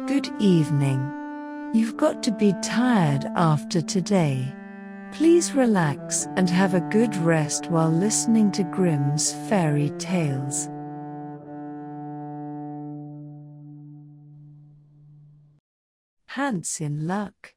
Good evening. You've got to be tired after today. Please relax and have a good rest while listening to Grimm's fairy tales. Hans in luck.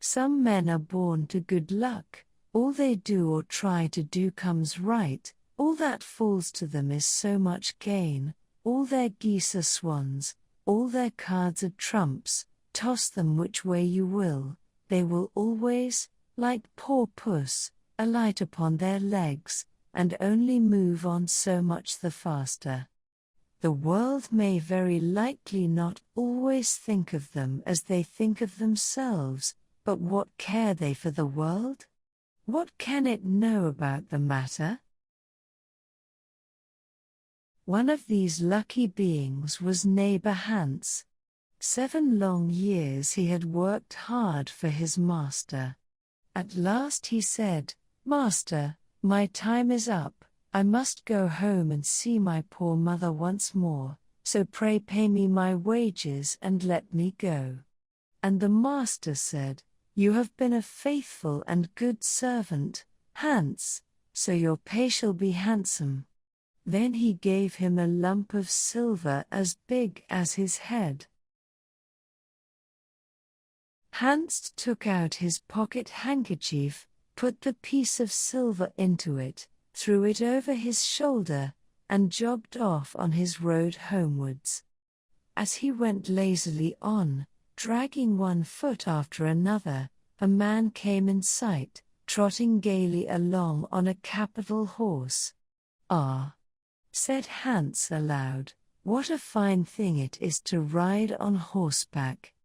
Some men are born to good luck. All they do or try to do comes right. All that falls to them is so much gain. All their geese are swans, all their cards are trumps. Toss them which way you will, they will always, like poor puss, alight upon their legs, and only move on so much the faster. The world may very likely not always think of them as they think of themselves, but what care they for the world? What can it know about the matter? One of these lucky beings was neighbor Hans. 7 long years he had worked hard for his master. At last he said, "Master, my time is up, I must go home and see my poor mother once more, so pray pay me my wages and let me go." And the master said, "You have been a faithful and good servant, Hans, so your pay shall be handsome." Then he gave him a lump of silver as big as his head. Hans took out his pocket handkerchief, put the piece of silver into it, threw it over his shoulder, and jogged off on his road homewards. As he went lazily on, dragging one foot after another, a man came in sight, trotting gaily along on a capital horse. "Ah," said Hans aloud, "what a fine thing it is to ride on horseback.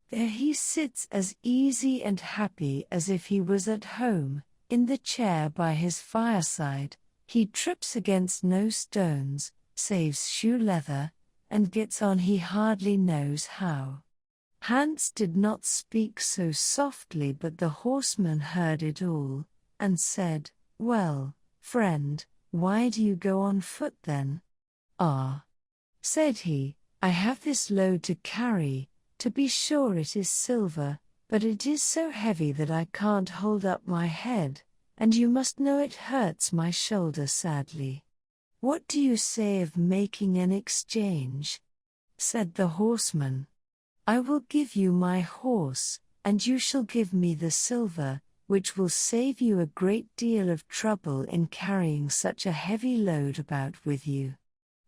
There he sits as easy and happy as if he was at home, in the chair by his fireside. He trips against no stones, saves shoe leather, and gets on he hardly knows how." Hans did not speak so softly, but the horseman heard it all, and said, "Well, friend, why do you go on foot then?" "Ah," said he, "I have this load to carry. To be sure it is silver, but it is so heavy that I can't hold up my head, and you must know it hurts my shoulder sadly. What do you say of making an exchange?" Said the horseman, "I will give you my horse, and you shall give me the silver, which will save you a great deal of trouble in carrying such a heavy load about with you."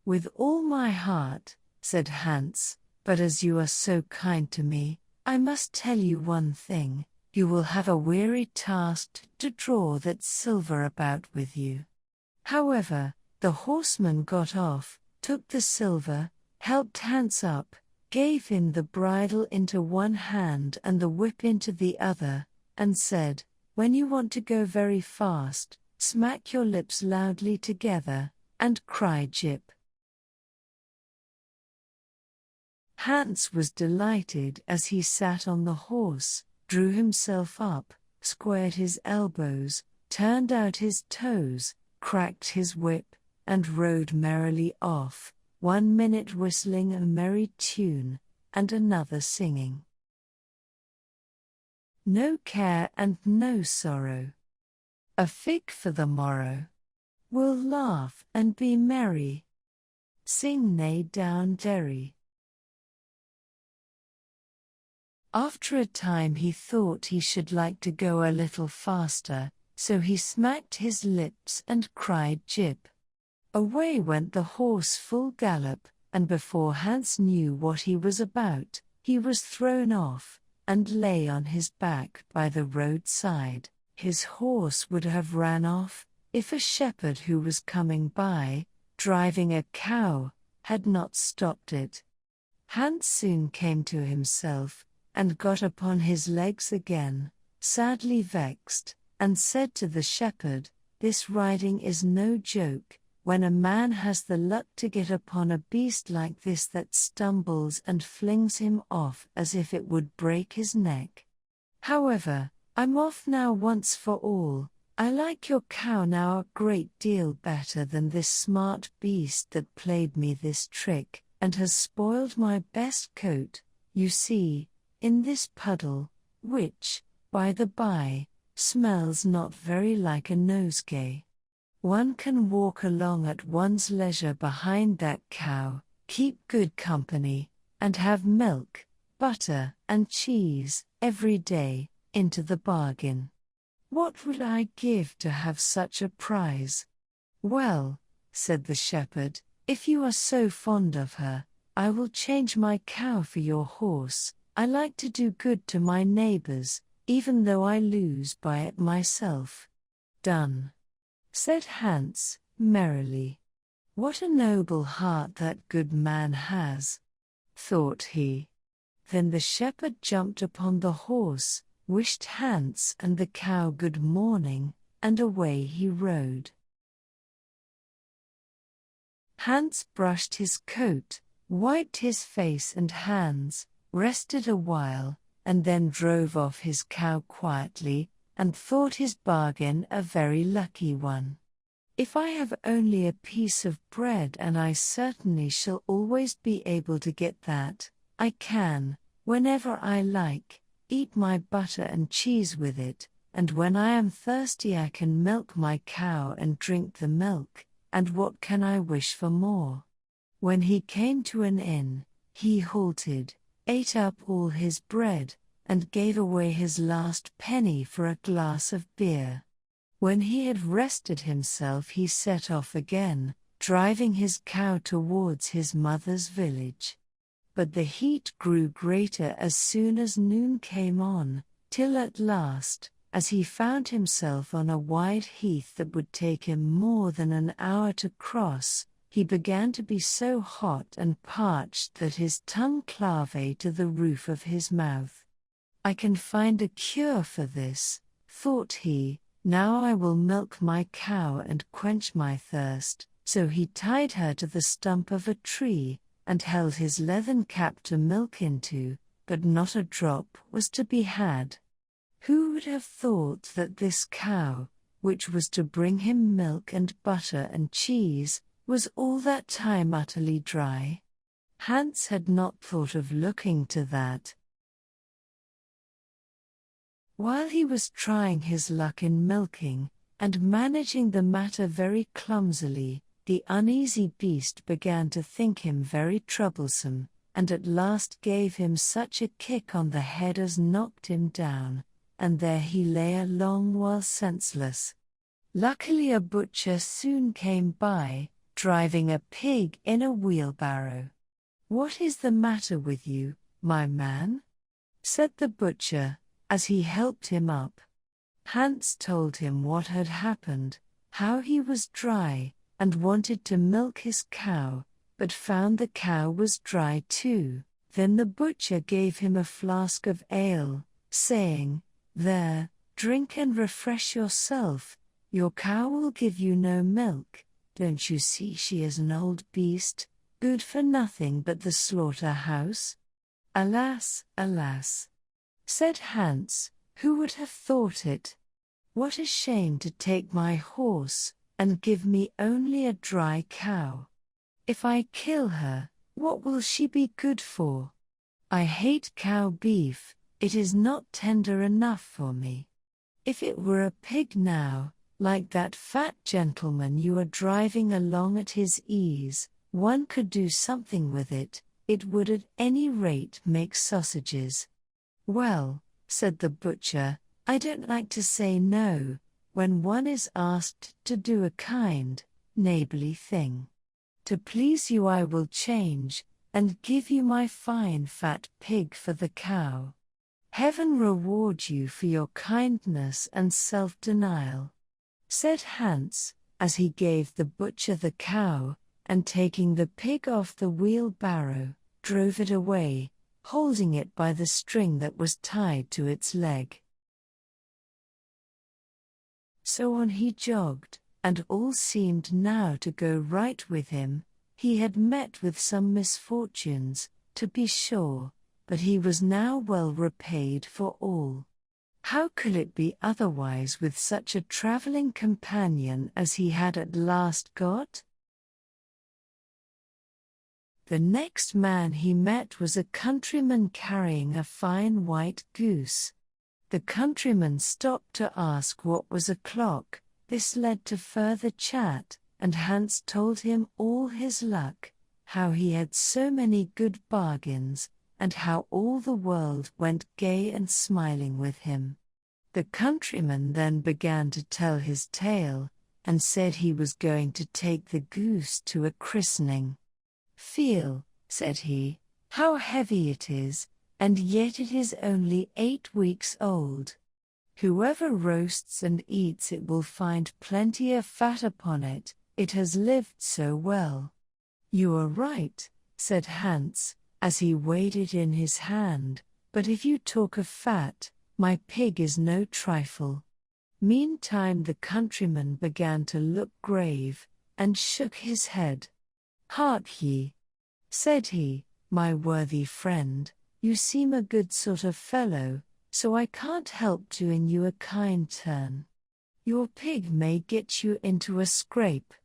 "With all my heart," said Hans, "but as you are so kind to me, I must tell you one thing, you will have a weary task to draw that silver about with you." However, the horseman got off, took the silver, helped Hans up, gave him the bridle into one hand and the whip into the other, and said, "When you want to go very fast, smack your lips loudly together, and cry Jip." Hans was delighted as he sat on the horse, drew himself up, squared his elbows, turned out his toes, cracked his whip, and rode merrily off, 1 minute whistling a merry tune, and another singing. No care and no sorrow. A fig for the morrow. We'll laugh and be merry. Sing nay down derry. After a time he thought he should like to go a little faster, so he smacked his lips and cried Jip. Away went the horse full gallop, and before Hans knew what he was about, he was thrown off, and lay on his back by the roadside. His horse would have ran off, if a shepherd who was coming by, driving a cow, had not stopped it. Hans soon came to himself, and got upon his legs again, sadly vexed, and said to the shepherd, "This riding is no joke, when a man has the luck to get upon a beast like this that stumbles and flings him off as if it would break his neck. However, I'm off now once for all. I like your cow now a great deal better than this smart beast that played me this trick, and has spoiled my best coat, you see, in this puddle, which, by the by, smells not very like a nosegay. One can walk along at one's leisure behind that cow, keep good company, and have milk, butter, and cheese, every day, into the bargain. What would I give to have such a prize? Well, said the shepherd, if you are so fond of her, I will change my cow for your horse. I like to do good to my neighbors, even though I lose by it myself. Done, said Hans, merrily. What a noble heart that good man has, thought he. Then the shepherd jumped upon the horse, wished Hans and the cow good morning, and away he rode. Hans brushed his coat, wiped his face and hands, rested a while, and then drove off his cow quietly, and thought his bargain a very lucky one. If I have only a piece of bread, and I certainly shall always be able to get that, I can, whenever I like, eat my butter and cheese with it, and when I am thirsty I can milk my cow and drink the milk, and what can I wish for more? When he came to an inn, he halted, ate up all his bread, and gave away his last penny for a glass of beer. When he had rested himself he set off again, driving his cow towards his mother's village. But the heat grew greater as soon as noon came on, till at last, as he found himself on a wide heath that would take him more than an hour to cross, he began to be so hot and parched that his tongue clave to the roof of his mouth. I can find a cure for this, thought he. Now I will milk my cow and quench my thirst. So he tied her to the stump of a tree, and held his leathern cap to milk into, but not a drop was to be had. Who would have thought that this cow, which was to bring him milk and butter and cheese, was all that time utterly dry? Hans had not thought of looking to that. While he was trying his luck in milking, and managing the matter very clumsily, the uneasy beast began to think him very troublesome, and at last gave him such a kick on the head as knocked him down, and there he lay a long while senseless. Luckily a butcher soon came by, driving a pig in a wheelbarrow. "What is the matter with you, my man?" said the butcher, as he helped him up. Hans told him what had happened, how he was dry, and wanted to milk his cow, but found the cow was dry too. Then the butcher gave him a flask of ale, saying, "There, drink and refresh yourself, your cow will give you no milk. Don't you see she is an old beast, good for nothing but the slaughter-house?" "Alas, alas," said Hans, "who would have thought it? What a shame to take my horse, and give me only a dry cow. If I kill her, what will she be good for? I hate cow beef, it is not tender enough for me. If it were a pig now, like that fat gentleman you are driving along at his ease, one could do something with it, it would at any rate make sausages." "Well," said the butcher, "I don't like to say no, when one is asked to do a kind, neighborly thing. To please you I will change, and give you my fine fat pig for the cow. Heaven reward you for your kindness and self-denial," said Hans, as he gave the butcher the cow, and taking the pig off the wheelbarrow, drove it away, holding it by the string that was tied to its leg. So on he jogged, and all seemed now to go right with him. He had met with some misfortunes, to be sure, but he was now well repaid for all. How could it be otherwise with such a traveling companion as he had at last got? The next man he met was a countryman carrying a fine white goose. The countryman stopped to ask what was o'clock. This led to further chat, and Hans told him all his luck, how he had so many good bargains, and how all the world went gay and smiling with him. The countryman then began to tell his tale, and said he was going to take the goose to a christening. "Feel," said he, "how heavy it is, and yet it is only 8 weeks old. Whoever roasts and eats it will find plenty of fat upon it, it has lived so well." "You are right," said Hans, as he weighed it in his hand, "but if you talk of fat, my pig is no trifle." Meantime the countryman began to look grave, and shook his head. "Hark ye," said he, "my worthy friend, you seem a good sort of fellow, so I can't help doing you a kind turn. Your pig may get you into a scrape.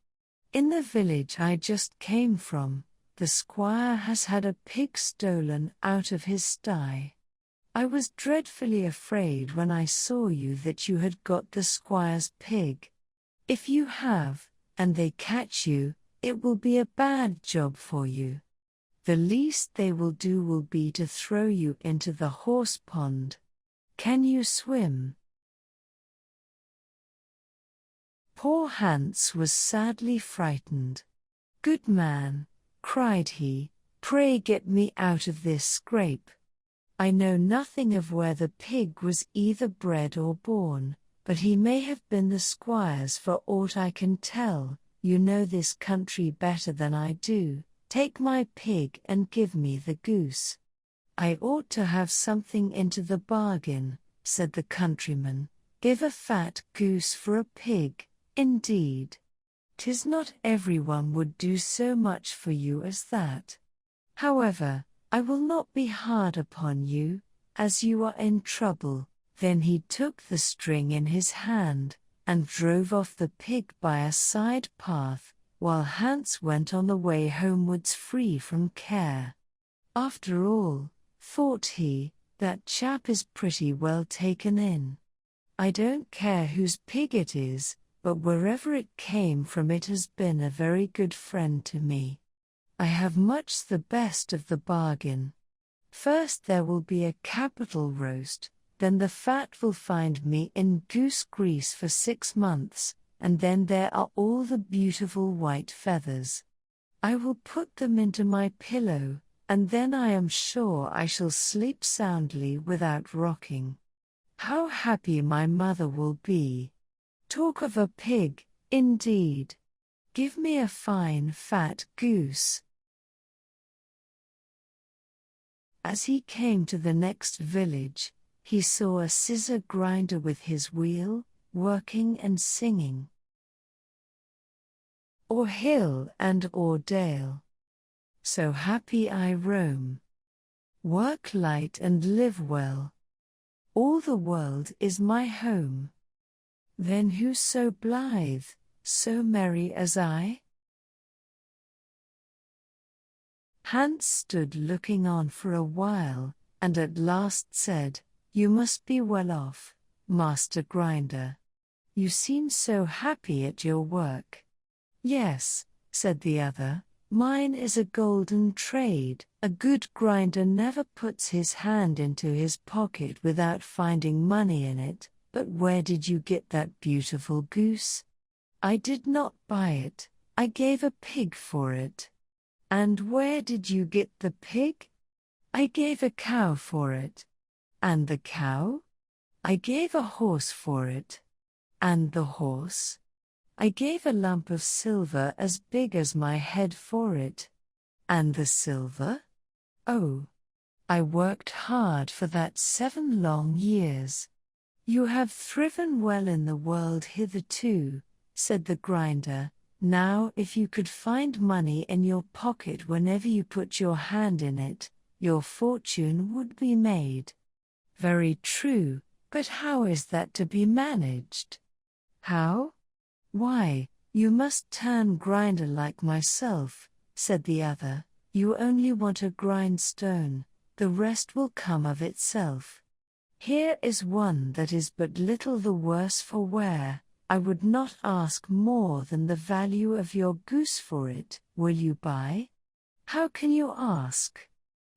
In the village I just came from, the squire has had a pig stolen out of his sty. I was dreadfully afraid when I saw you that you had got the squire's pig. If you have, and they catch you, it will be a bad job for you. The least they will do will be to throw you into the horse pond. Can you swim?" Poor Hans was sadly frightened. "Good man," cried he, "pray get me out of this scrape. I know nothing of where the pig was either bred or born, but he may have been the squire's for aught I can tell. You know this country better than I do. Take my pig and give me the goose." "I ought to have something into the bargain," said the countryman. "Give a fat goose for a pig, indeed. 'Tis not everyone would do so much for you as that. However, I will not be hard upon you, as you are in trouble." Then he took the string in his hand, and drove off the pig by a side path, while Hans went on the way homewards free from care. "After all," thought he, "that chap is pretty well taken in. I don't care whose pig it is, but wherever it came from it has been a very good friend to me. I have much the best of the bargain. First there will be a capital roast, then the fat will find me in goose grease for 6 months, and then there are all the beautiful white feathers. I will put them into my pillow, and then I am sure I shall sleep soundly without rocking. How happy my mother will be! Talk of a pig, indeed! Give me a fine fat goose." As he came to the next village, he saw a scissor grinder with his wheel, working and singing. "O'er hill and o'er dale, so happy I roam. Work light and live well. All the world is my home. Then who so blithe, so merry as I?" Hans stood looking on for a while, and at last said, "You must be well off, Master Grinder. You seem so happy at your work." "Yes," said the other, "mine is a golden trade. A good grinder never puts his hand into his pocket without finding money in it. But where did you get that beautiful goose?" "I did not buy it, I gave a pig for it." "And where did you get the pig?" "I gave a cow for it." "And the cow?" "I gave a horse for it." "And the horse?" "I gave a lump of silver as big as my head for it." "And the silver?" "Oh, I worked hard for that 7 long years." "You have thriven well in the world hitherto," said the grinder. "Now if you could find money in your pocket whenever you put your hand in it, your fortune would be made." "Very true, but how is that to be managed?" "How? Why, you must turn grinder like myself," said the other. You only want a grindstone, the rest will come of itself. Here is one that is but little the worse for wear. I would not ask more than the value of your goose for it. Will you buy? How can you ask?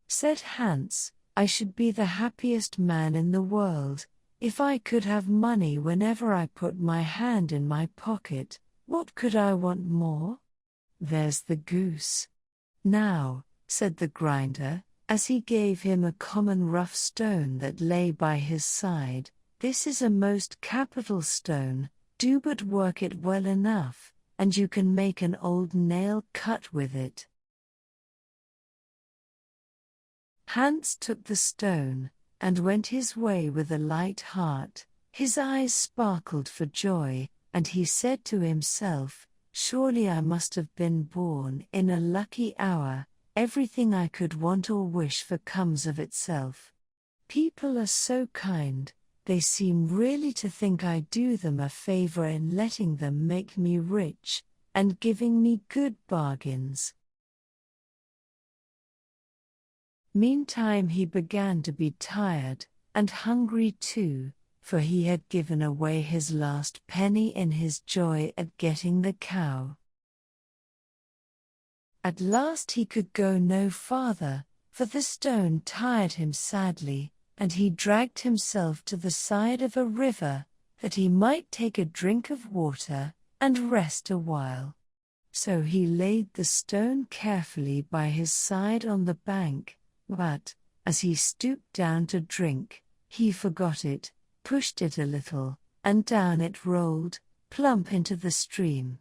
Said Hans, I should be the happiest man in the world, if I could have money whenever I put my hand in my pocket. What could I want more? There's the goose. Now, said the grinder, as he gave him a common rough stone that lay by his side, this is a most capital stone, do but work it well enough, and you can make an old nail cut with it. Hans took the stone, and went his way with a light heart. His eyes sparkled for joy, and he said to himself, surely I must have been born in a lucky hour. Everything I could want or wish for comes of itself. People are so kind, they seem really to think I do them a favor in letting them make me rich, and giving me good bargains. Meantime he began to be tired, and hungry too, for he had given away his last penny in his joy at getting the cow. At last he could go no farther, for the stone tired him sadly, and he dragged himself to the side of a river, that he might take a drink of water, and rest a while. So he laid the stone carefully by his side on the bank, but, as he stooped down to drink, he forgot it, pushed it a little, and down it rolled, plump into the stream.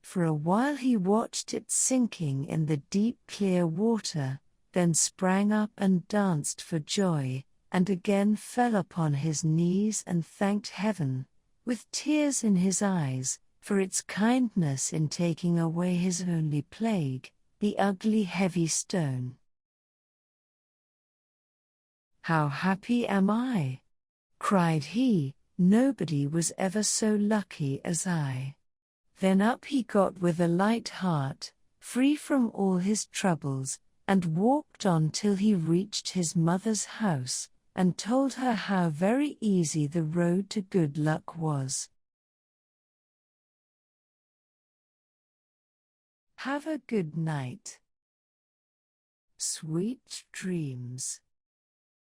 For a while he watched it sinking in the deep clear water, then sprang up and danced for joy, and again fell upon his knees and thanked heaven, with tears in his eyes, for its kindness in taking away his only plague, the ugly heavy stone. How happy am I! Cried he, nobody was ever so lucky as I. Then up he got with a light heart, free from all his troubles, and walked on till he reached his mother's house, and told her how very easy the road to good luck was. Have a good night. Sweet dreams.